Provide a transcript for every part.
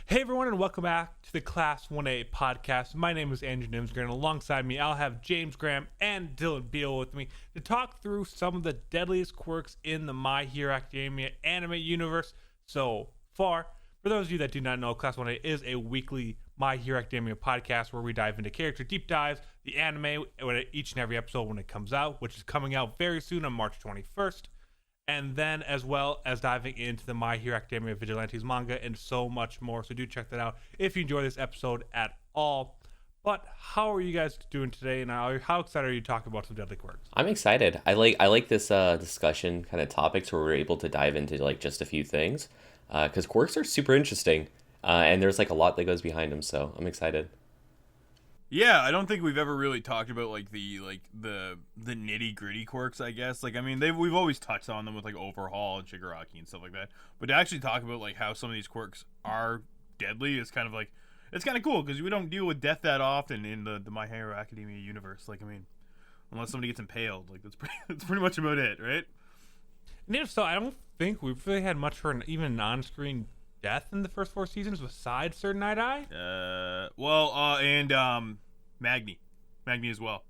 Hey everyone, and welcome back to the Class 1A podcast. My name is Andrew Nimsgren, and alongside me, I'll have James Graham and Dylan Beal with me to talk through some of the deadliest quirks in the My Hero Academia anime universe so far. For those of you that do not know, Class 1A is a weekly My Hero Academia podcast where we dive into character deep dives, the anime, each and every episode when it comes out, which is coming out very soon on March 21st. And then as well as diving into the My Hero Academia Vigilantes manga and so much more. So do check that out if you enjoy this episode at all. But how are you guys doing today? And how excited are you to talk about some deadly quirks? I'm excited. I like this discussion kind of topics where we're able to dive into like just a few things because quirks are super interesting and there's like a lot that goes behind them. So I'm excited. Yeah, I don't think we've ever really talked about like the nitty gritty quirks. I guess we've always touched on them with like Overhaul and Shigaraki and stuff like that. But to actually talk about like how some of these quirks are deadly is kind of like it's kind of cool because we don't deal with death that often in the My Hero Academia universe. Unless somebody gets impaled, like that's pretty much about it, right? And if so, I don't think we've really had much for even non-screen death in the first 4 seasons besides Sir Night-Eye. And Magni as well.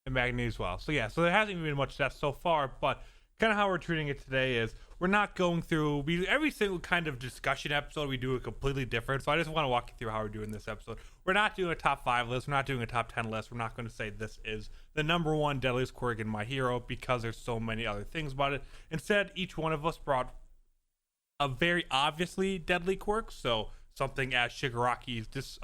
And Magni as well. So yeah, so there hasn't even been much death so far, but kind of how we're treating it today is we're not going through every single kind of discussion episode we do it completely different. So I just want to walk you through how we're doing this episode. We're not doing a top 5 list, we're not doing a top 10 list. We're not going to say this is the number one deadliest quirk in My Hero because there's so many other things about it. Instead, each one of us brought a very obviously deadly quirk, so something as Shigaraki's Disque,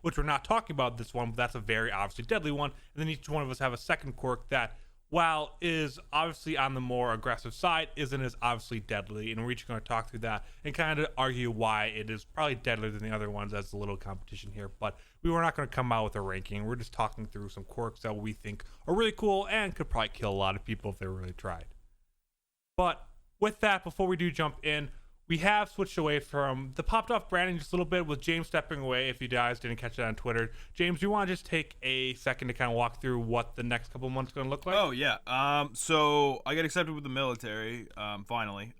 which we're not talking about this one, but that's a very obviously deadly one. And then each one of us have a second quirk that, while is obviously on the more aggressive side, isn't as obviously deadly. And we're each going to talk through that and kind of argue why it is probably deadlier than the other ones as a little competition here. But we were not going to come out with a ranking. We're just talking through some quirks that we think are really cool and could probably kill a lot of people if they really tried. But with that, before we do jump in, we have switched away from the popped off branding just a little bit with James stepping away. If you guys didn't catch it on Twitter, James, you want to just take a second to kind of walk through what the next couple months going to look like? Oh yeah. So I got accepted with the military finally.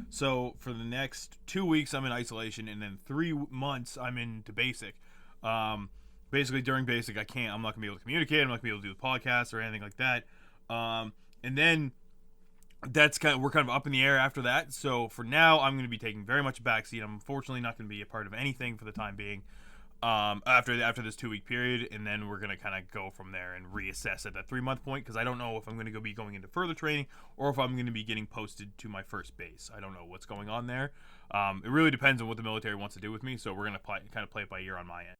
So for the next 2 weeks I'm in isolation, and then 3 months I'm into basic. Basically during basic I'm not gonna be able to communicate. I'm not gonna be able to do the podcast or anything like that. And then we're kind of up in the air after that. So for now, I'm going to be taking very much a backseat. I'm unfortunately not going to be a part of anything for the time being. After this 2 week period, and then we're going to kind of go from there and reassess at that 3 month point because I don't know if I'm going to be going into further training or if I'm going to be getting posted to my first base. I don't know what's going on there. It really depends on what the military wants to do with me. So we're going to kind of play it by ear on my end.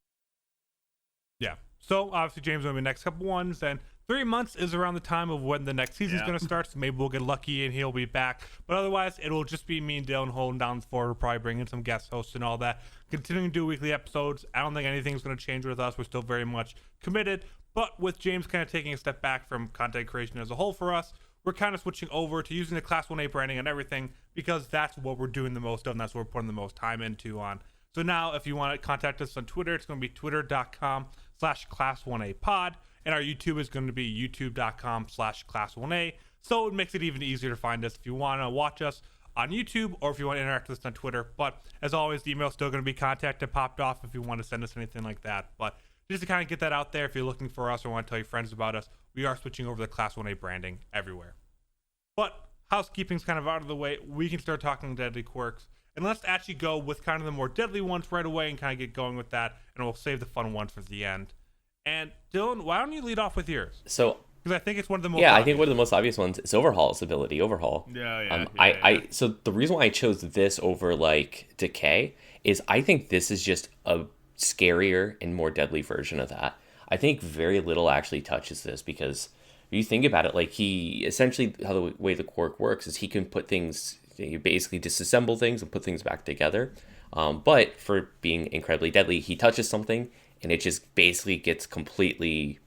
Yeah. So obviously, James will be the next couple ones, and 3 months is around the time of when the next season's going to start. So maybe we'll get lucky and he'll be back. But otherwise, it'll just be me and Dylan holding down the fort. We'll probably bring in some guest hosts and all that. Continuing to do weekly episodes. I don't think anything's going to change with us. We're still very much committed. But with James kind of taking a step back from content creation as a whole for us, we're kind of switching over to using the Class 1A branding and everything because that's what we're doing the most of, and that's what we're putting the most time into on. So now, if you want to contact us on Twitter, it's going to be twitter.com/class1apod. And our YouTube is going to be youtube.com/class1a. So it makes it even easier to find us if you want to watch us on YouTube or if you want to interact with us on Twitter. But as always, the email's still going to be contacted popped off if you want to send us anything like that. But just to kind of get that out there, if you're looking for us or want to tell your friends about us, we are switching over to Class 1A branding everywhere. But housekeeping's kind of out of the way. We can start talking deadly quirks. And let's actually go with kind of the more deadly ones right away and kind of get going with that. And we'll save the fun ones for the end. And Dylan, why don't you lead off with yours? So, because I think it's one of the most. Yeah, I think one of the most obvious ones is Overhaul's ability. Overhaul. Yeah. So the reason why I chose this over like Decay is I think this is just a scarier and more deadly version of that. I think very little actually touches this because if you think about it, like he essentially how the way the quirk works is he can put things. You basically disassemble things and put things back together. But for being incredibly deadly, he touches something and it just basically gets completely,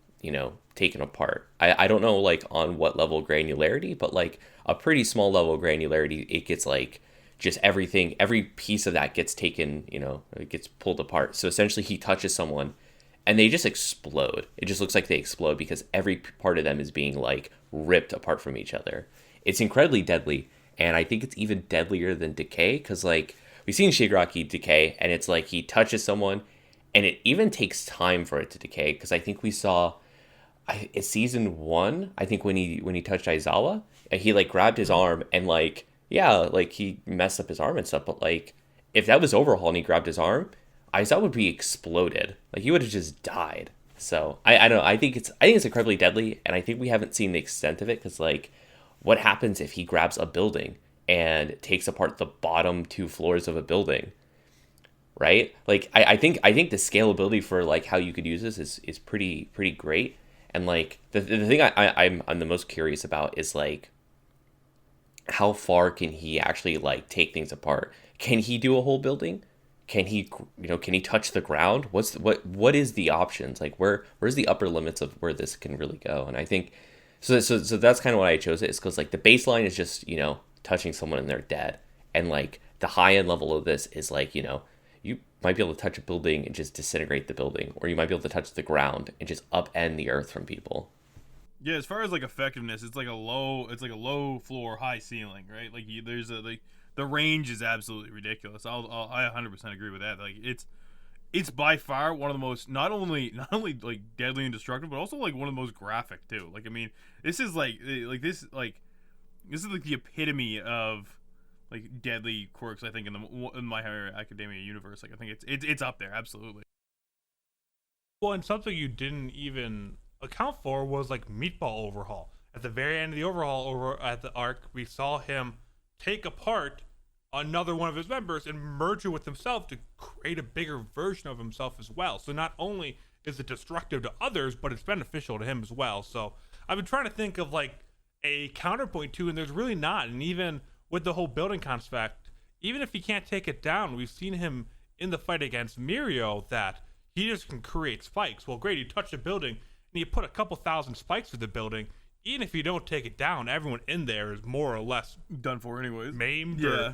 taken apart. I don't know like on what level of granularity, but like a pretty small level of granularity, it gets like just everything, every piece of that gets taken, it gets pulled apart. So essentially he touches someone and they just explode. It just looks like they explode because every part of them is being like ripped apart from each other. It's incredibly deadly. And I think it's even deadlier than Decay because, like, we've seen Shigaraki decay, and it's like he touches someone, and it even takes time for it to decay. Because I think we saw, it's season 1. I think when he touched Aizawa, and he like grabbed his arm, and like like he messed up his arm and stuff. But like if that was Overhaul and he grabbed his arm, Aizawa would be exploded. Like he would have just died. So I don't know. I think it's incredibly deadly, and I think we haven't seen the extent of it because like, what happens if he grabs a building and takes apart the bottom 2 floors of a building, right? Like I think the scalability for like how you could use this is pretty great, and like the thing I'm the most curious about is like, how far can he actually like take things apart? Can he do a whole building? Can he, can he touch the ground? What is the options? Like where's the upper limits of where this can really go? And I think so that's kind of why I chose it, is because like the baseline is just, touching someone and they're dead. And like the high end level of this is like, you might be able to touch a building and just disintegrate the building, or you might be able to touch the ground and just upend the earth from people. Yeah, as far as like effectiveness, it's like a low floor, high ceiling, right? Like there's the range is absolutely ridiculous. I 100% agree with that. Like it's by far one of the most not only like deadly and destructive, but also like one of the most graphic too. Like I mean, this is this is like the epitome of like deadly quirks. I think in My Hero Academia universe, like I think it's up there absolutely. Well, and something you didn't even account for was like Meatball Overhaul. At the very end of the Overhaul over at the arc, we saw him take apart another one of his members and merge it with himself to create a bigger version of himself as well. So not only is it destructive to others, but it's beneficial to him as well. So I've been trying to think of like a counterpoint to, and there's really not. And even with the whole building concept, even if he can't take it down, we've seen him in the fight against Mirio that he just can create spikes. Well, great, you touch a building and you put a couple thousand spikes through the building. Even if you don't take it down, everyone in there is more or less done for anyways. Maimed. Yeah.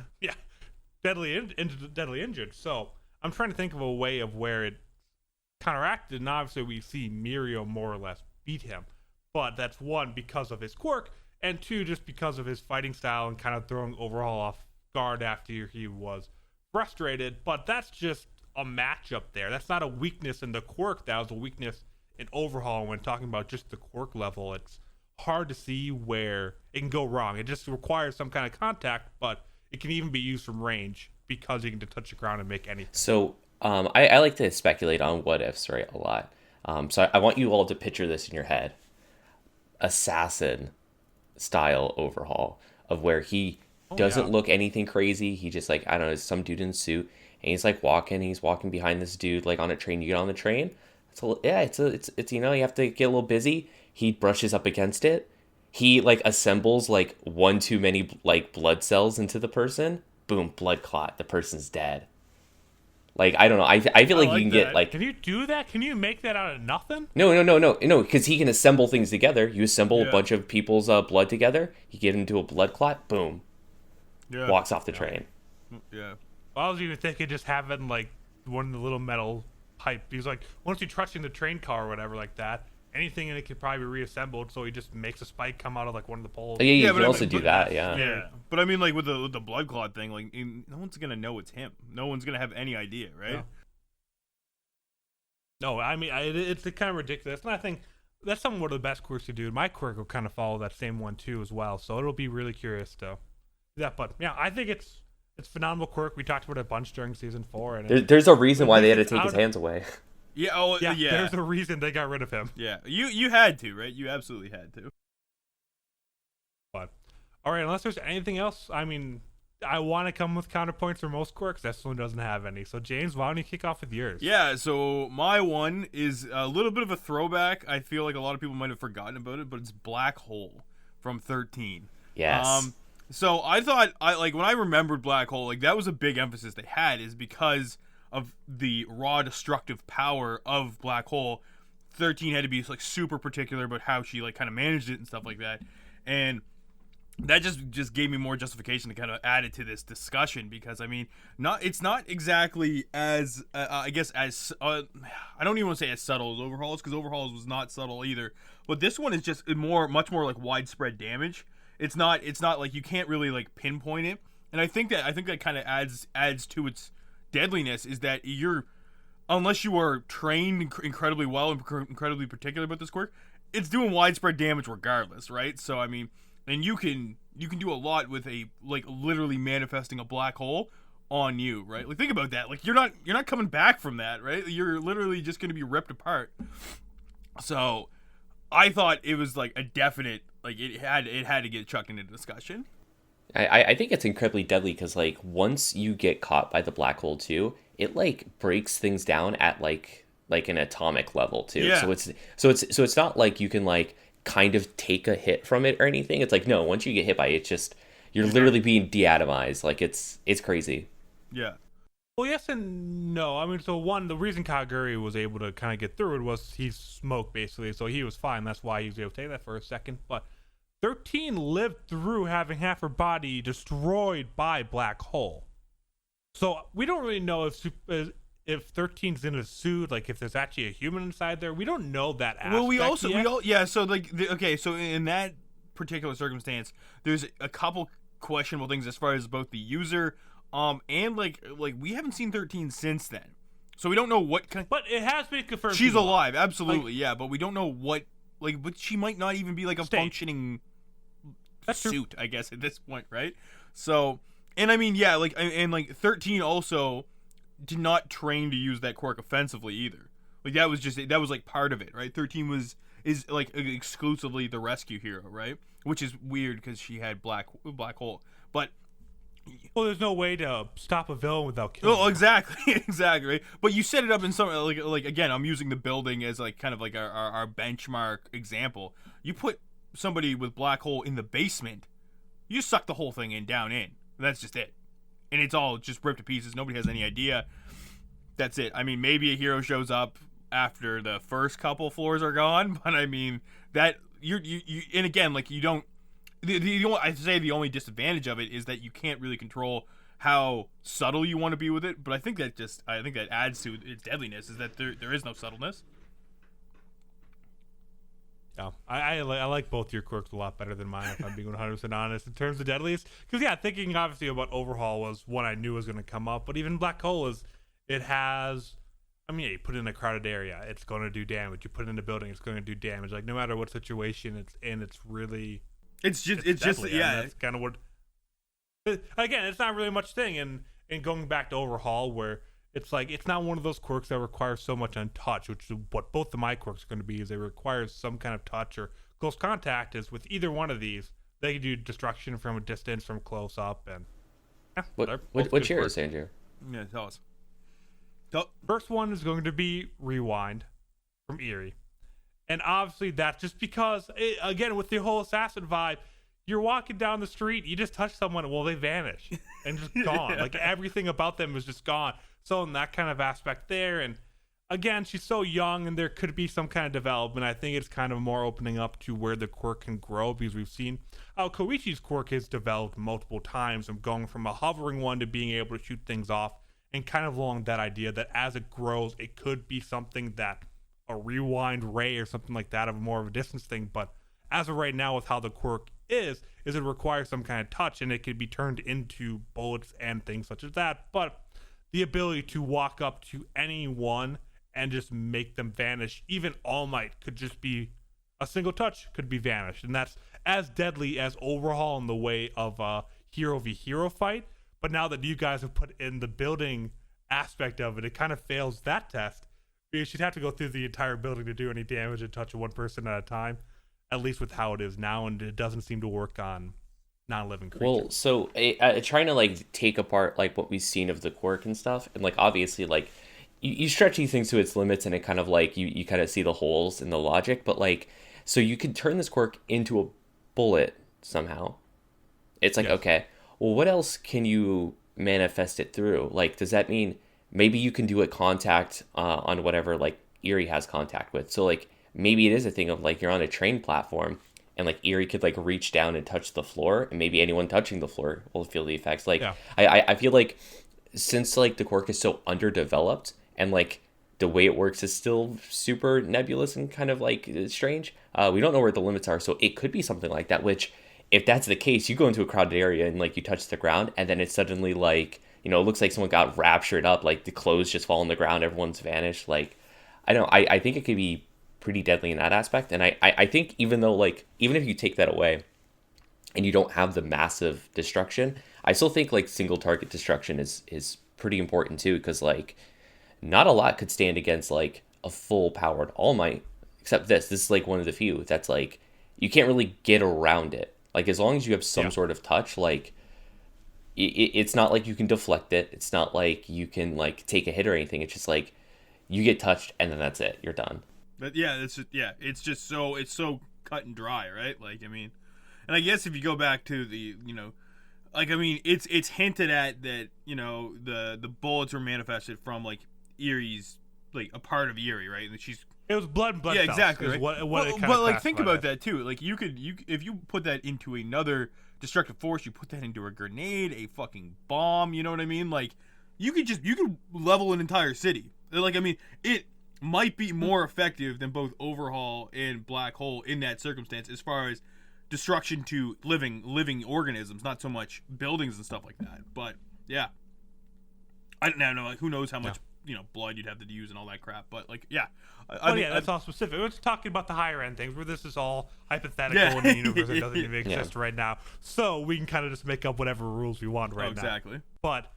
Deadly injured. So I'm trying to think of a way of where it counteracted. And obviously we see Mirio more or less beat him. But that's one, because of his quirk, and two, just because of his fighting style and kind of throwing Overhaul off guard after he was frustrated. But that's just a matchup there. That's not a weakness in the quirk. That was a weakness in Overhaul. When talking about just the quirk level, it's hard to see where it can go wrong. It just requires some kind of contact, but it can even be used from range because you can just touch the ground and make anything. So I like to speculate on what ifs, right, a lot. So I want you all to picture this in your head. Assassin style Overhaul, of where he doesn't look anything crazy. He just like, I don't know, some dude in a suit, and he's walking behind this dude like on a train. You get on the train, it's you have to get a little busy. He brushes up against it. He like assembles like one too many like blood cells into the person. Boom, blood clot. The person's dead. Like, I don't know. I feel like you can get like. Can you do that? Can you make that out of nothing? No. Because he can assemble things together. You assemble a bunch of people's blood together. You get into a blood clot. Boom. Yeah. Walks off the train. Yeah. I was even thinking just having like one of the little metal pipe. He's like, once you're trusting the train car or whatever like that, anything in it could probably be reassembled. So he just makes a spike come out of like one of the poles. Yeah, you can also do that. Yeah. But I mean, like with the blood clot thing, like no one's gonna know it's him. No one's gonna have any idea, right? No, I mean it's kind of ridiculous. And I think that's some of the best quirks to do. My quirk will kind of follow that same one too as well. So it'll be really curious to do that. But yeah, I think it's phenomenal quirk. We talked about it a bunch during season 4. And there's a reason why they had to take his hands away. Yeah, yeah. There's a reason they got rid of him. Yeah, you had to, right? You absolutely had to. But all right, unless there's anything else, I mean, I want to come with counterpoints for most quirks. This one doesn't have any. So James, why don't you kick off with yours? Yeah, so my one is a little bit of a throwback. I feel like a lot of people might have forgotten about it, but it's Black Hole from 13. Yes. So I thought, when I remembered Black Hole, like that was a big emphasis they had, is because of the raw destructive power of Black Hole. 13 had to be like super particular about how she like kind of managed it and stuff like that, and that just gave me more justification to kind of add it to this discussion, because I mean, it's not exactly as I guess as I don't even want to say as subtle as Overhaul's, because Overhaul's was not subtle either, but this one is just much more like widespread damage. It's not like you can't really like pinpoint it. And I think that kind of adds to its deadliness, is that unless you are trained incredibly well and incredibly particular about this quirk, it's doing widespread damage regardless, right? So I mean, and you can do a lot with a literally manifesting a black hole on you, right? Like, think about that. Like, you're not coming back from that, right? You're literally just going to be ripped apart. So I thought it was like a definite, like, it had to get chucked into discussion. I think it's incredibly deadly because, like, once you get caught by the black hole too, it like breaks things down at like an atomic level too. Yeah. So it's not like you can like kind of take a hit from it or anything. It's like, no, once you get hit by it, it's just you're literally being deatomized. Like, it's crazy. Yeah. Well, yes and no. I mean, so one, the reason Kaguri was able to kind of get through it was he smoked, basically, so he was fine. That's why he was able to take that for a second. But 13 lived through having half her body destroyed by black hole. So we don't really know if 13's in a suit, like if there's actually a human inside there. We don't know that aspect. Well, so like, okay, so in that particular circumstance, there's a couple questionable things as far as both the user, and like we haven't seen 13 since then, so we don't know what kind. But it has been confirmed she's alive, absolutely, yeah. But we don't know what, like, but she might not even be like a functioning suit, I guess, at this point, right? So, and I mean, yeah, like, and like 13 also did not train to use that quirk offensively either. Like, that was like part of it, right? 13 is like exclusively the rescue hero, right? Which is weird because she had black hole, but. Well, there's no way to stop a villain without killing him. Exactly, exactly. But you set it up in some, like again, I'm using the building as like kind of like our benchmark example. You put somebody with black hole in the basement, you suck the whole thing down in. That's just it, and it's all just ripped to pieces. Nobody has any idea. That's it. I mean, maybe a hero shows up after the first couple floors are gone, but I mean that you and again, like, you don't. The only disadvantage of it is that you can't really control how subtle you want to be with it. But I think that adds to its deadliness, is that there is no subtleness. Yeah, I like both your quirks a lot better than mine, if I'm being 100% honest, in terms of deadliest. Because, yeah, thinking obviously about Overhaul was one I knew was going to come up. But even Black Hole you put it in a crowded area, it's going to do damage. You put it in a building, it's going to do damage. Like, no matter what situation it's in, it's really... It's just yeah. That's kind of what. Again, it's not really much thing, and going back to Overhaul, where it's like it's not one of those quirks that requires so much on touch, which is what both of my quirks are going to be. Is they require some kind of touch or close contact. Is with either one of these, they can do destruction from a distance, from close up, and. Yeah, what's yours, Andrew? Yeah, tell us. First one is going to be Rewind from Eerie. And obviously that's just because, again, with the whole assassin vibe, you're walking down the street, you just touch someone, well, they vanish and just gone. Like, everything about them is just gone. So in that kind of aspect there, and again, she's so young and there could be some kind of development. I think it's kind of more opening up to where the quirk can grow, because we've seen how Koichi's quirk has developed multiple times, from going from a hovering one to being able to shoot things off, and kind of along that idea that as it grows, it could be something that a rewind ray or something like that, of more of a distance thing. But as of right now, with how the quirk is it requires some kind of touch, and it could be turned into bullets and things such as that. But the ability to walk up to anyone and just make them vanish, even All Might, could just be a single touch, could be vanished. And that's as deadly as Overhaul in the way of a hero v hero fight. But now that you guys have put in the building aspect of it, it kind of fails that test. Because she'd have to go through the entire building to do any damage and touch one person at a time, at least with how it is now, and it doesn't seem to work on non-living creatures. Well, so trying to like take apart like what we've seen of the quirk and stuff, and like obviously like you stretch these things to its limits, and it kind of like you kind of see the holes in the logic, but like, so you could turn this quirk into a bullet somehow. It's like, yes. Okay, well, what else can you manifest it through? Like, does that mean maybe you can do a contact on whatever like Eerie has contact with? So like maybe it is a thing of like you're on a train platform and like Eerie could like reach down and touch the floor, and maybe anyone touching the floor will feel the effects. Like, yeah. I feel like since like the quirk is so underdeveloped and like the way it works is still super nebulous and kind of like strange, we don't know where the limits are. So it could be something like that, which if that's the case, you go into a crowded area and like you touch the ground, and then it's suddenly like, you know, it looks like someone got raptured up, like the clothes just fall on the ground, everyone's vanished. Like, I think it could be pretty deadly in that aspect. And I think even though like, even if you take that away and you don't have the massive destruction, I still think like single target destruction is pretty important too, because like not a lot could stand against like a full powered All Might, except this is like one of the few that's like you can't really get around it. Like as long as you have some sort of touch, like it's not like you can deflect it. It's not like you can like take a hit or anything. It's just like you get touched and then that's it. You're done. But yeah, it's just so cut and dry, right? Like I mean, and I guess if you go back to the, you know, like I mean, it's hinted at that, you know, the bullets were manifested from like Erie's, like a part of Erie, right? And it was blood and blood. Yeah, cells exactly. is Right? What it but like think classified about as. that too. Like you if you put that into another destructive force, you put that into a grenade, a fucking bomb. You know what I mean? Like you could level an entire city. Like I mean, it might be more effective than both Overhaul and Black Hole in that circumstance, as far as destruction to living organisms, not so much buildings and stuff like that. But yeah, I don't know. Like, who knows how much you know blood you'd have to use and all that crap. But like, yeah, that's all specific. We're just talking about the higher end things, where this is all hypothetical in the universe that doesn't even exist right now. So we can kind of just make up whatever rules we want right now. Exactly. But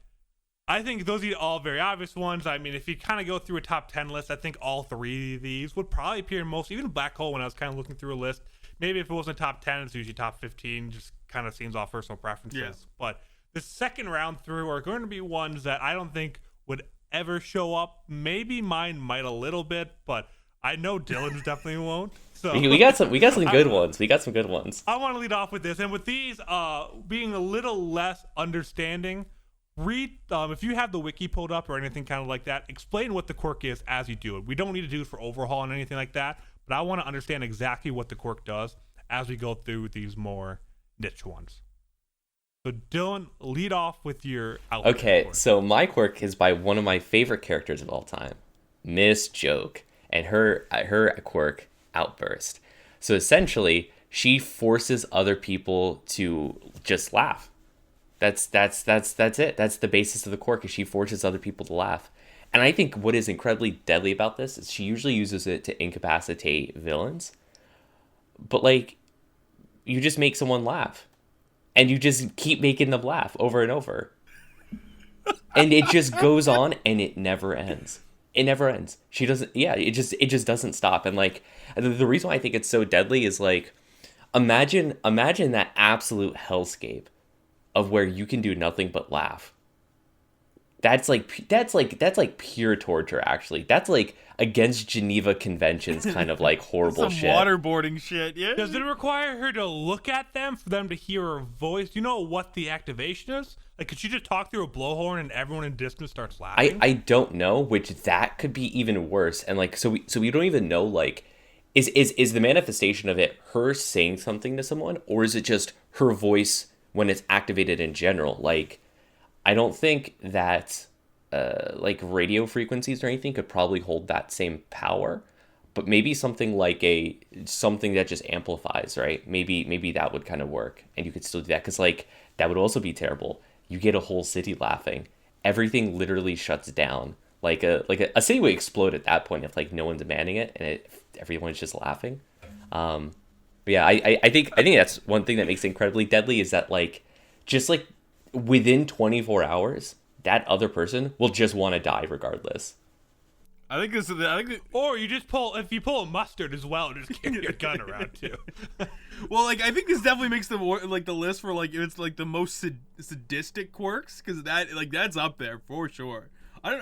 I think those are all very obvious ones. I mean, if you kind of go through a top 10 list, I think all three of these would probably appear most. Even Black Hole, when I was kind of looking through a list, maybe if it wasn't top 10, it's usually top 15. Just kind of seems off personal preferences. Yeah. But the second round through are going to be ones that I don't think would ever show up. Maybe mine might a little bit, but I know Dylan's definitely won't. So We got some good ones. We got some good ones. I want to lead off with this, and with these being a little less understanding, read if you have the wiki pulled up or anything kind of like that, explain what the quirk is as you do it. We don't need to do it for Overhaul and anything like that, but I want to understand exactly what the quirk does as we go through these more niche ones. So Dylan, lead off with your outfit. Okay, so my quirk is by one of my favorite characters of all time, Miss Joke, and her quirk, Outburst. So essentially, she forces other people to just laugh. That's it. That's the basis of the quirk, is she forces other people to laugh. And I think what is incredibly deadly about this is she usually uses it to incapacitate villains. But like, you just make someone laugh. And you just keep making them laugh over and over. And it just goes on and it never ends. It never ends. She doesn't, it just doesn't stop. And like, the reason why I think it's so deadly is like, imagine that absolute hellscape of where you can do nothing but laugh. That's like pure torture, actually. That's like against Geneva Conventions kind of like horrible Some shit. waterboarding shit, yeah. Does it require her to look at them for them to hear her voice? Do you know what the activation is? Like, could she just talk through a blowhorn and everyone in distance starts laughing? I don't know, which that could be even worse. And like, so we don't even know, like, is the manifestation of it her saying something to someone, or is it just her voice when it's activated in general? Like, I don't think that like radio frequencies or anything could probably hold that same power, but maybe something like something that just amplifies, right? Maybe that would kind of work, and you could still do that, because like that would also be terrible. You get a whole city laughing, everything literally shuts down. Like a city would explode at that point if like no one's demanding it and everyone's just laughing. But yeah, I think that's one thing that makes it incredibly deadly, is that like just like within 24 hours, that other person will just want to die regardless. I think this is or you just if you pull a mustard as well, just carry your gun around too. well, like I think this definitely makes the list for like it's like the most sadistic quirks, because that's up there for sure. I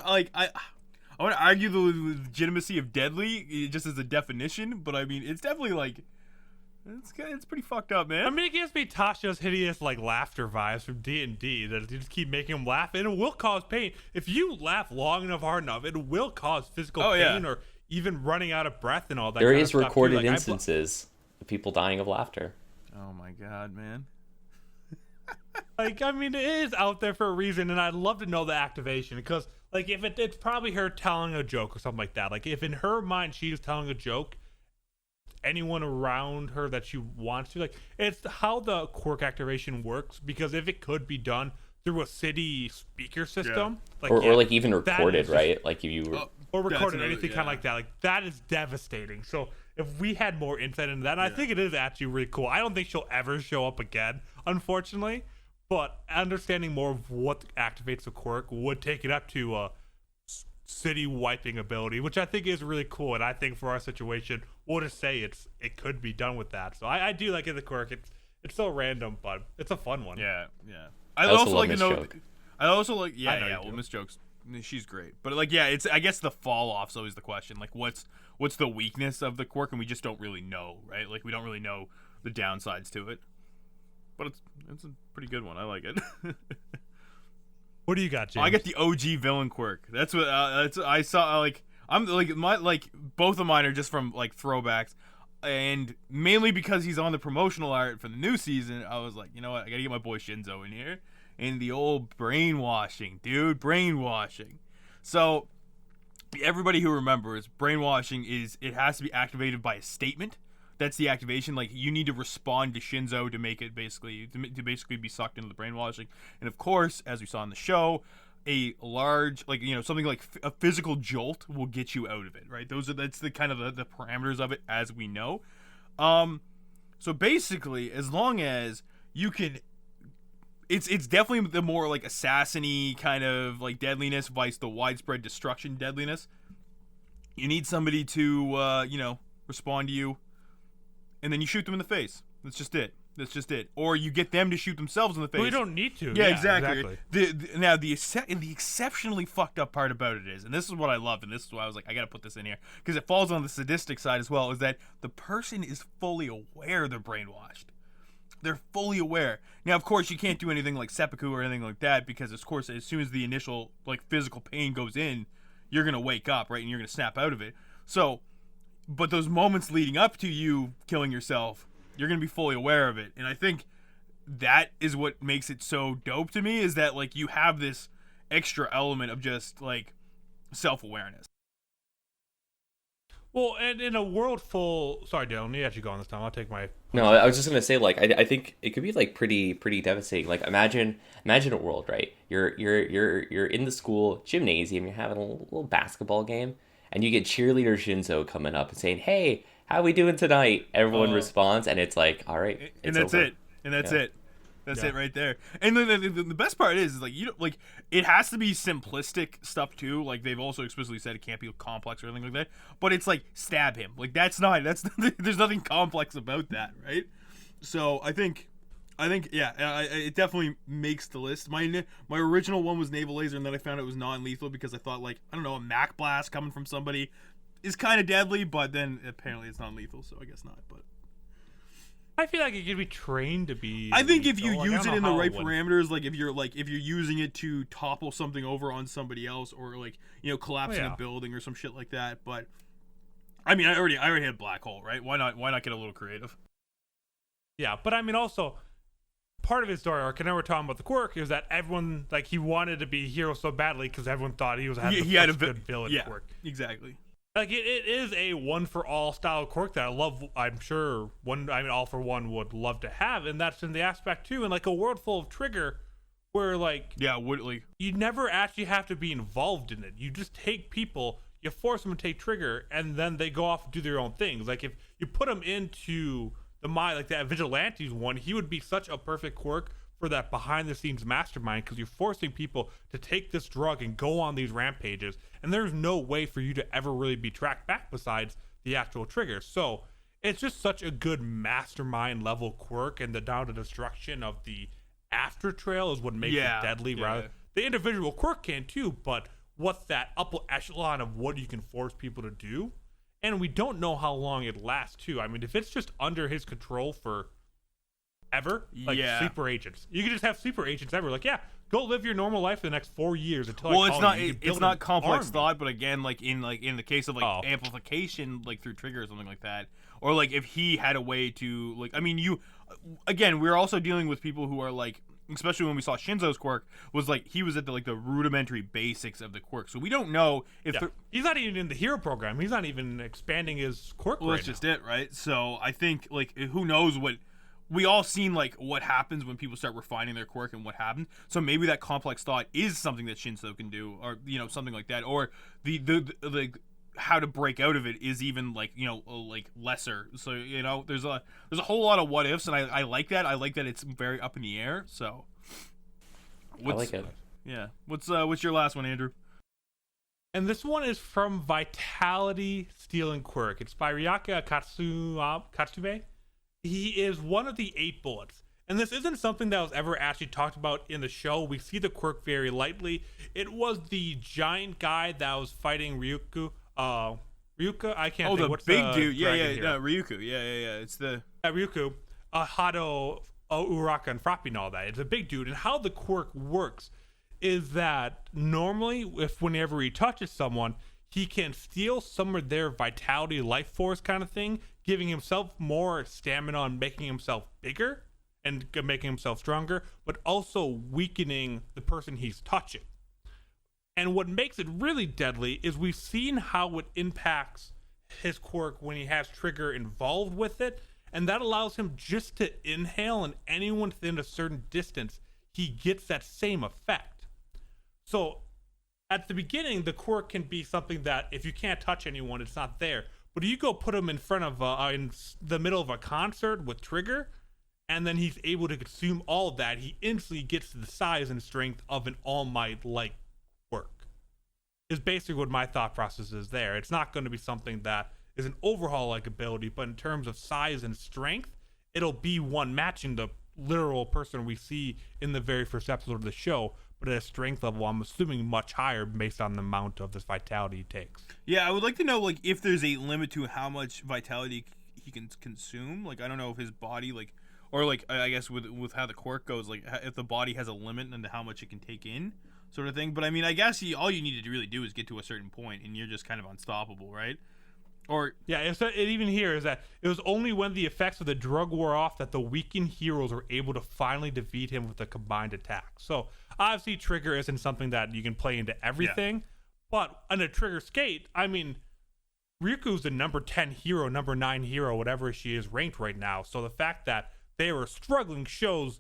want to argue the legitimacy of deadly just as a definition, but I mean it's definitely like it's pretty fucked up, man. I mean, it gives me Tasha's hideous like laughter vibes from D&D, that you just keep making them laugh, and it will cause pain. If you laugh long enough, hard enough, it will cause physical pain, or even running out of breath and all that. There kind is of stuff recorded too. Like, instances of people dying of laughter. Oh my god, man. Like, I mean, it is out there for a reason, and I'd love to know the activation, because like if it's probably her telling a joke or something like that. Like if in her mind she's telling a joke, anyone around her that she wants to. Like, it's how the quirk activation works, because if it could be done through a city speaker system, or like even that recorded, is just- right? Like if you were, or recorded, another- anything kind of like that. Like, that is devastating. So if we had more insight into that, and I think it is actually really cool. I don't think she'll ever show up again, unfortunately. But understanding more of what activates a quirk would take it up to a city wiping ability, which I think is really cool. And I think for our situation, we'll just say it could be done with that. So I do like the quirk. It's so random, but it's a fun one. Yeah. I also love like Miss to know. Joke. I also like. I know you Well, do. Miss Joke's, she's great. But like, yeah, it's. I guess the fall off's always the question. Like, what's the weakness of the quirk, and we just don't really know, right? Like, we don't really know the downsides to it. But it's a pretty good one. I like it. What do you got, James? I get the OG villain quirk. That's what I saw. Like, I'm like both of mine are just from like throwbacks, and mainly because he's on the promotional art for the new season. I was like, you know what? I gotta get my boy Shinzo in here, and the old brainwashing, dude, brainwashing. So everybody who remembers, brainwashing it has to be activated by a statement. That's the activation. Like, you need to respond to Shinzo to make it basically be sucked into the brainwashing. And of course, as we saw in the show, a large, like, you know, something like a physical jolt will get you out of it, right? That's the kind of the parameters of it as we know. So basically, as long as you can, it's definitely the more like assassin-y kind of like deadliness vice the widespread destruction deadliness. You need somebody to respond to you, and then you shoot them in the face. That's just it. Or you get them to shoot themselves in the face. Well, you don't need to. Yeah, exactly. The exceptionally fucked up part about it is, and this is what I love, and this is why I was like, I gotta put this in here, because it falls on the sadistic side as well, is that the person is fully aware they're brainwashed. They're fully aware. Now, of course, you can't do anything like seppuku or anything like that, because, of course, as soon as the initial like physical pain goes in, you're gonna wake up, right, and you're gonna snap out of it. So, but those moments leading up to you killing yourself, you're going to be fully aware of it. And I think that is what makes it so dope to me, is that, like, you have this extra element of just, like, self-awareness. Well, and in a world full... Sorry, Dylan, let me actually go on this time. I'll take my... No, I was just gonna say, like, I think it could be like pretty devastating. Like, imagine a world, right? You're in the school gymnasium, you're having a little basketball game, and you get cheerleader Shinzo coming up and saying, "Hey, how we doing tonight?" Everyone responds, and it's like, all right, it's and that's over. it. And that's it. That's Yeah. it right there. And the best part is like, you don't, like, it has to be simplistic stuff too. Like, they've also explicitly said it can't be complex or anything like that. But it's like, stab him. Like, that's there's nothing complex about that, right? So I think yeah, it definitely makes the list. My original one was naval laser, and then I found it was non-lethal because I thought, like, I don't know, a Mac blast coming from somebody is kind of deadly, but then apparently it's non-lethal, so I guess not. But I feel like it could be trained to be... I think if you lethal. Like, I use don't it in know the how right it would. parameters, like if you're using it to topple something over on somebody else, or like, you know, collapsing Yeah. a building or some shit like that. But I mean, I already had black hole, right? Why not get a little creative? Yeah, but I mean, also, part of his story arc, and then we're talking about the quirk, is that everyone, like, he wanted to be a hero so badly because everyone thought he had a good villain yeah, quirk. exactly. Like, it is a one-for-all style quirk that I love. I'm sure All For One would love to have, and that's in the aspect, too, in, like, a world full of Trigger, where, like, Yeah, Woodley. you never actually have to be involved in it. You just take people, you force them to take Trigger, and then they go off and do their own things. Like, if you put them into like that Vigilantes one, he would be such a perfect quirk for that behind-the-scenes mastermind, because you're forcing people to take this drug and go on these rampages, and there's no way for you to ever really be tracked back besides the actual Trigger. So it's just such a good mastermind level quirk, and the down to destruction of the after trail is what makes it deadly. Yeah. Rather, the individual quirk can too, but what's that upper echelon of what you can force people to do? And we don't know how long it lasts too. I mean, if it's just under his control for ever, like sleeper agents, you can just have sleeper agents ever. Like, yeah, go live your normal life for the next 4 years until. Well, I it's call not you. You can it's build not an complex army. thought, but again, like in the case of like amplification, like through Trigger or something like that, or like if he had a way to, like, I mean, we're also dealing with people who are like, especially when we saw Shinzo's quirk, was like he was at the rudimentary basics of the quirk. So we don't know if he's not even in the hero program. He's not even expanding his quirk. Well, that's just it, right? So I think who knows what we all seen what happens when people start refining their quirk and what happens. So maybe that complex thought is something that Shinzo can do, or something like that, or the how to break out of it is even lesser. So there's a whole lot of what ifs, and I like that. I like that it's very up in the air. So I like it. Yeah. What's your last one, Andrew? And this one is from Vitality Steel and Quirk. It's by Ryaka Katsume. He is one of the 8 bullets. And this isn't something that was ever actually talked about in the show. We see the quirk very lightly. It was the giant guy that was fighting Ryuka. I can't think. The what's big the dude. Yeah, Ryuku. Yeah. It's the Ryuku, Hado, Uraka, and Frappi and all that. It's a big dude. And how the quirk works is that normally, whenever he touches someone, he can steal some of their vitality, life force kind of thing, giving himself more stamina and making himself bigger and making himself stronger, but also weakening the person he's touching. And what makes it really deadly is we've seen how it impacts his quirk when he has Trigger involved with it, and that allows him just to inhale, and anyone within a certain distance, he gets that same effect. So at the beginning, the quirk can be something that if you can't touch anyone, it's not there. But you go put him in front of in the middle of a concert with Trigger, and then he's able to consume all of that. He instantly gets to the size and strength of an All Might like quirk. Is basically what my thought process is there. It's not going to be something that is an Overhaul like ability, but in terms of size and strength, it'll be one matching the literal person we see in the very first episode of the show, but at a strength level, I'm assuming much higher based on the amount of this vitality he takes. Yeah, I would like to know if there's a limit to how much vitality he can consume. I don't know if his body or I guess with how the quirk goes, if the body has a limit into how much it can take in, sort of thing. But I mean, I guess all you need to really do is get to a certain point, and you're just kind of unstoppable, right? Or yeah, it even here is that it was only when the effects of the drug wore off that the weakened heroes were able to finally defeat him with a combined attack. So obviously Trigger isn't something that you can play into everything, but on a Trigger skate, I mean, Ryuku's the number 10 hero, number 9 hero, whatever she is ranked right now. So the fact that they were struggling shows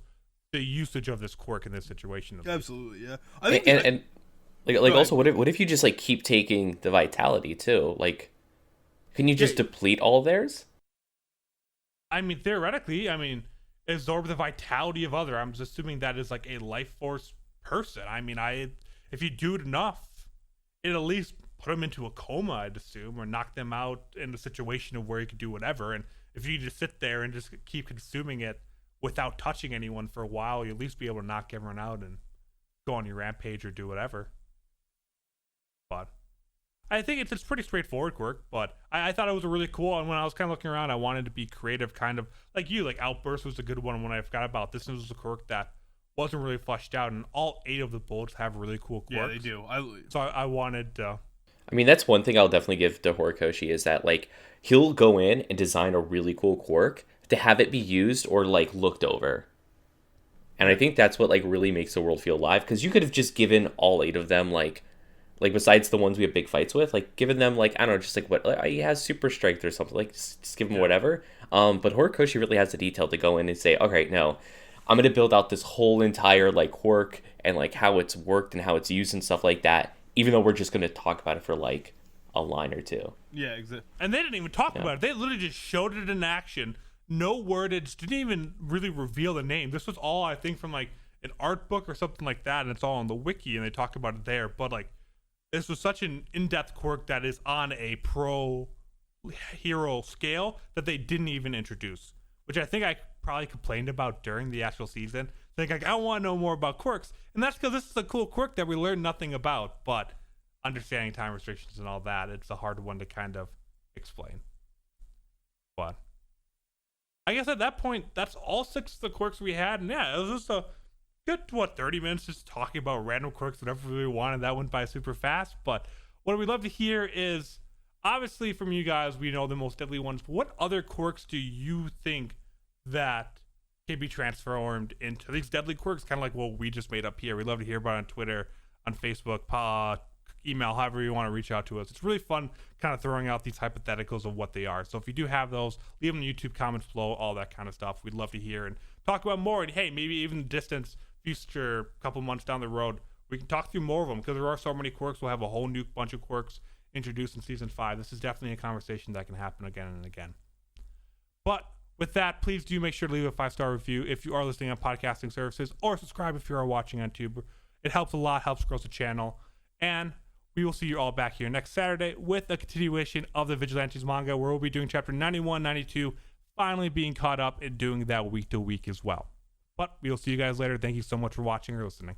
the usage of this quirk in this situation. Absolutely, yeah. I think also, what if you just keep taking the vitality too? Can you just deplete all theirs? I mean, theoretically, absorb the vitality of other. I'm just assuming that is a life force person. I mean, if you do it enough, it at least put them into a coma, I'd assume, or knock them out in a situation of where you could do whatever. And if you just sit there and just keep consuming it without touching anyone for a while, you'll at least be able to knock everyone out and go on your rampage or do whatever. But I think it's pretty straightforward quirk, but I thought it was a really cool. And when I was kind of looking around, I wanted to be creative, kind of like you. Outburst was a good one when I forgot about this. Was a quirk that wasn't really fleshed out, and all 8 of the bullets have really cool quirks. Yeah, they do. So I wanted. I mean, that's one thing I'll definitely give to Horikoshi is that he'll go in and design a really cool quirk to have it be used or looked over. And I think that's what really makes the world feel alive, because you could have just given all 8 of them besides the ones we have big fights with, given them I don't know, just what he has super strength or something, just give him whatever. But Horikoshi really has the detail to go in and say, okay, no, I'm gonna build out this whole entire quirk and how it's worked and how it's used and stuff like that, even though we're just gonna talk about it for a line or two. Yeah, exactly. And they didn't even talk about it. They literally just showed it in action. No wordage, didn't even really reveal the name. This was all, I think, from an art book or something like that, and it's all on the wiki, and they talk about it there. But this was such an in-depth quirk that is on a pro hero scale that they didn't even introduce, which I think I probably complained about during the actual season. I want to know more about quirks, and that's because this is a cool quirk that we learned nothing about. But understanding time restrictions and all that, it's a hard one to kind of explain. But I guess at that point, that's all 6 of the quirks we had, and yeah, it was just a good 30 minutes just talking about random quirks, whatever we wanted. That went by super fast. But what we'd love to hear is, obviously from you guys, we know the most deadly ones. What other quirks do you think that can be transformed into these deadly quirks, kind of like what we just made up here. We'd love to hear about it on Twitter, on Facebook, email, however you want to reach out to us. It's really fun kind of throwing out these hypotheticals of what they are. So if you do have those, leave them in the YouTube comments below, all that kind of stuff. We'd love to hear and talk about more. And hey, maybe even distance, future couple months down the road, we can talk through more of them because there are so many quirks. We'll have a whole new bunch of quirks introduced in season 5. This is definitely a conversation that can happen again and again. But with that, please do make sure to leave a 5-star review if you are listening on podcasting services, or subscribe if you are watching on YouTube. It helps a lot, helps grow the channel. And we will see you all back here next Saturday with a continuation of the Vigilantes manga, where we'll be doing chapter 91, 92, finally being caught up and doing that week to week as well. But we'll see you guys later. Thank you so much for watching or listening.